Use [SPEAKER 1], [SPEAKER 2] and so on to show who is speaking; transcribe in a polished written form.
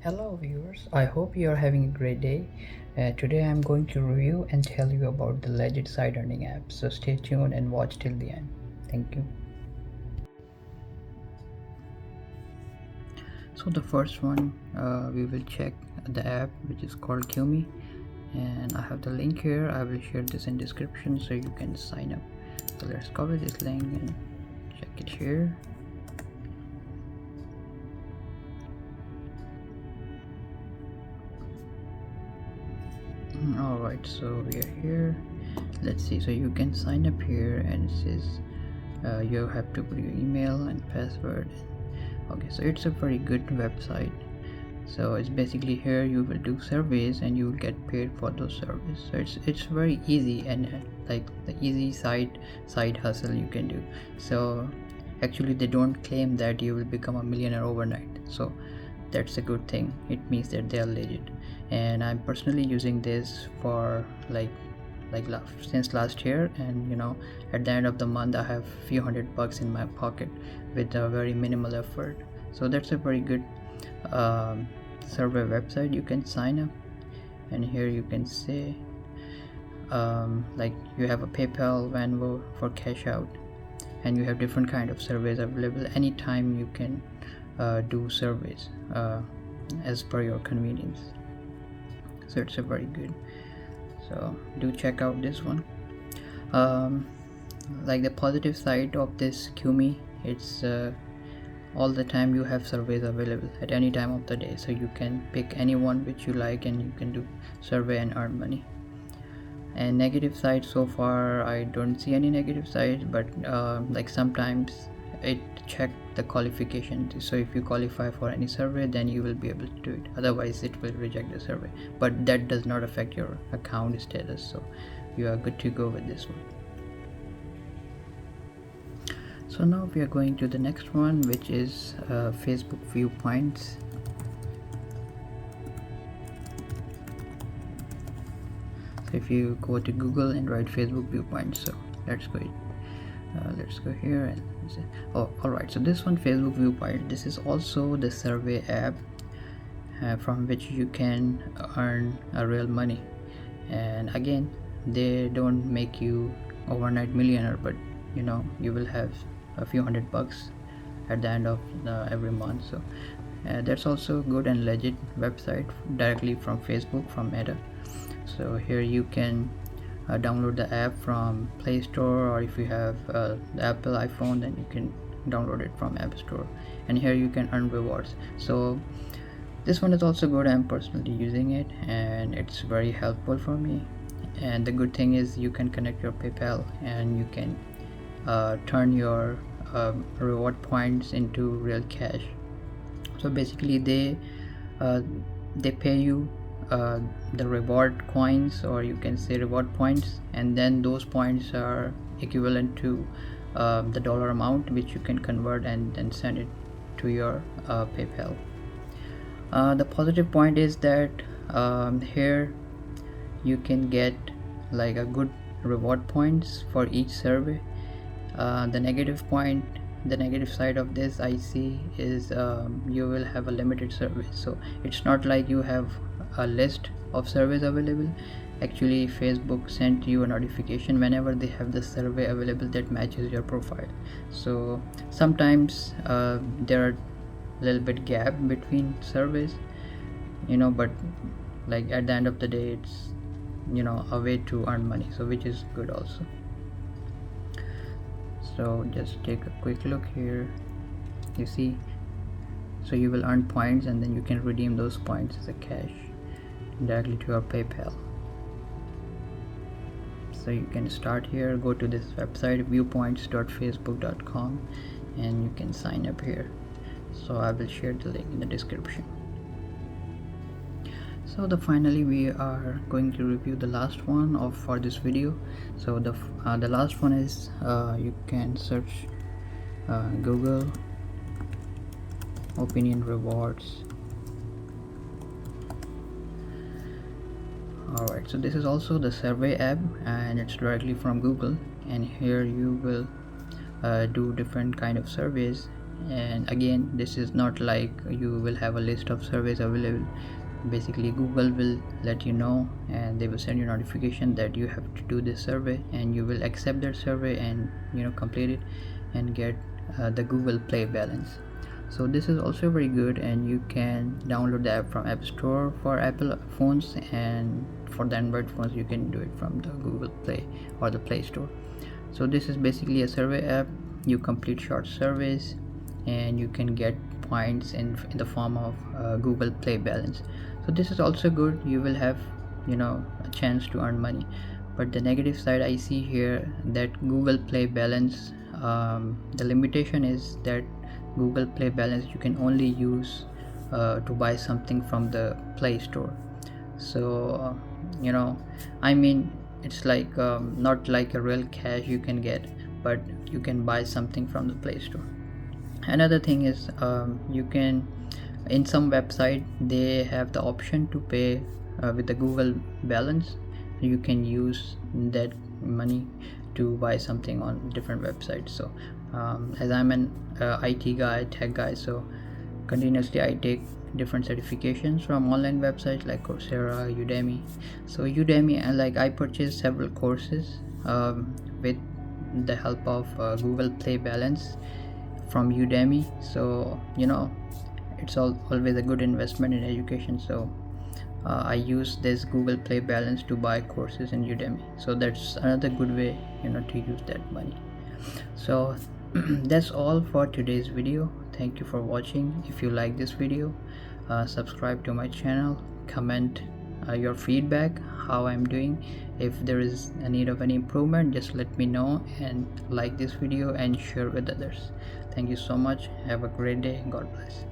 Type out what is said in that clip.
[SPEAKER 1] Hello viewers, I hope you are having a great day. Today I am going to review and tell you about the legit side earning app. So stay tuned and watch till the end. Thank you. So the first one, we will check the app which is called Qmee, and I have the link here. I will share this in description so you can sign up. So let's copy this link and check it here. Alright, so we are here. Let's see, so you can sign up here and it says you have to put your email and password. Okay, so it's a very good website. So it's basically here you will do surveys and you will get paid for those surveys. So it's very easy and like the easy side hustle you can do. So actually they don't claim that you will become a millionaire overnight, so that's a good thing. It means that they are legit, and I'm personally using this for since last year, and at the end of the month I have few $100 in my pocket with a very minimal effort. So that's a very good survey website. You can sign up, and here you can say like you have a PayPal, Venmo for cash out, and you have different kind of surveys available. Anytime you can do surveys as per your convenience. So it's a very good, so do check out this one. Like the positive side of this Qmee, it's all the time you have surveys available at any time of the day, so you can pick any one which you like and you can do survey and earn money. And negative side, so far I don't see any negative sides, but like sometimes it check the qualification. So if you qualify for any survey, then you will be able to do it, otherwise it will reject the survey, but that does not affect your account status, so you are good to go with this one. So now we are going to the next one, which is Facebook Viewpoints. So if you go to Google and write Facebook Viewpoints, so let's go here and say, oh, all right, so this one, Facebook Viewpoint, this is also the survey app from which you can earn real money. And again, they don't make you overnight millionaire, but you will have a few $100 at the end of every month. So that's also good and legit website directly from Facebook, from Meta. So here you can download the app from Play Store, or if you have the Apple iPhone, then you can download it from App Store, and here you can earn rewards. So this one is also good. I'm personally using it and it's very helpful for me. And the good thing is you can connect your PayPal and you can turn your reward points into real cash. So basically they pay you the reward coins, or you can say reward points, and then those points are equivalent to the dollar amount, which you can convert and then send it to your PayPal. The positive point is that here you can get like a good reward points for each survey. The negative side of this I see is you will have a limited survey. So it's not like you have a list of surveys available. Actually, Facebook sent you a notification whenever they have the survey available that matches your profile. So sometimes there are a little bit gap between surveys, but like at the end of the day, it's a way to earn money, so which is good also. So just take a quick look here. You see, so you will earn points and then you can redeem those points as a cash directly to your PayPal. So you can start here, go to this website viewpoints.facebook.com, and you can sign up here. So I will share the link in the description. So finally we are going to review the last one for this video. So the last one is you can search Google opinion rewards. Alright, so this is also the survey app and it's directly from Google, and here you will do different kind of surveys, And again, this is not like you will have a list of surveys available. Basically Google will let you know, and they will send you notification that you have to do this survey, and you will accept that survey and complete it and get the Google Play balance. So this is also very good, and you can download the app from App Store for Apple phones, and for the Android phones you can do it from the Google Play or the Play Store. So this is basically a survey app. You complete short surveys and you can get points in the form of Google Play balance. So this is also good. You will have a chance to earn money. But the negative side I see here, that Google Play balance, the limitation is that Google Play balance you can only use to buy something from the Play Store. So I mean, it's like not like a real cash you can get, but you can buy something from the Play Store. Another thing is, you can, in some website they have the option to pay with the Google balance. You can use that money to buy something on different websites. So as I'm an IT guy, tech guy, so continuously I take different certifications from online websites like Coursera, Udemy. So Udemy, and like I purchased several courses with the help of Google Play balance from Udemy. So it's always a good investment in education. So I use this Google Play balance to buy courses in Udemy. So that's another good way to use that money. So that's all for today's video. Thank you for watching. If you like this video, subscribe to my channel, comment your feedback, how I'm doing. If there is a need of any improvement, just let me know, and like this video and share with others. Thank you so much. Have a great day. God bless.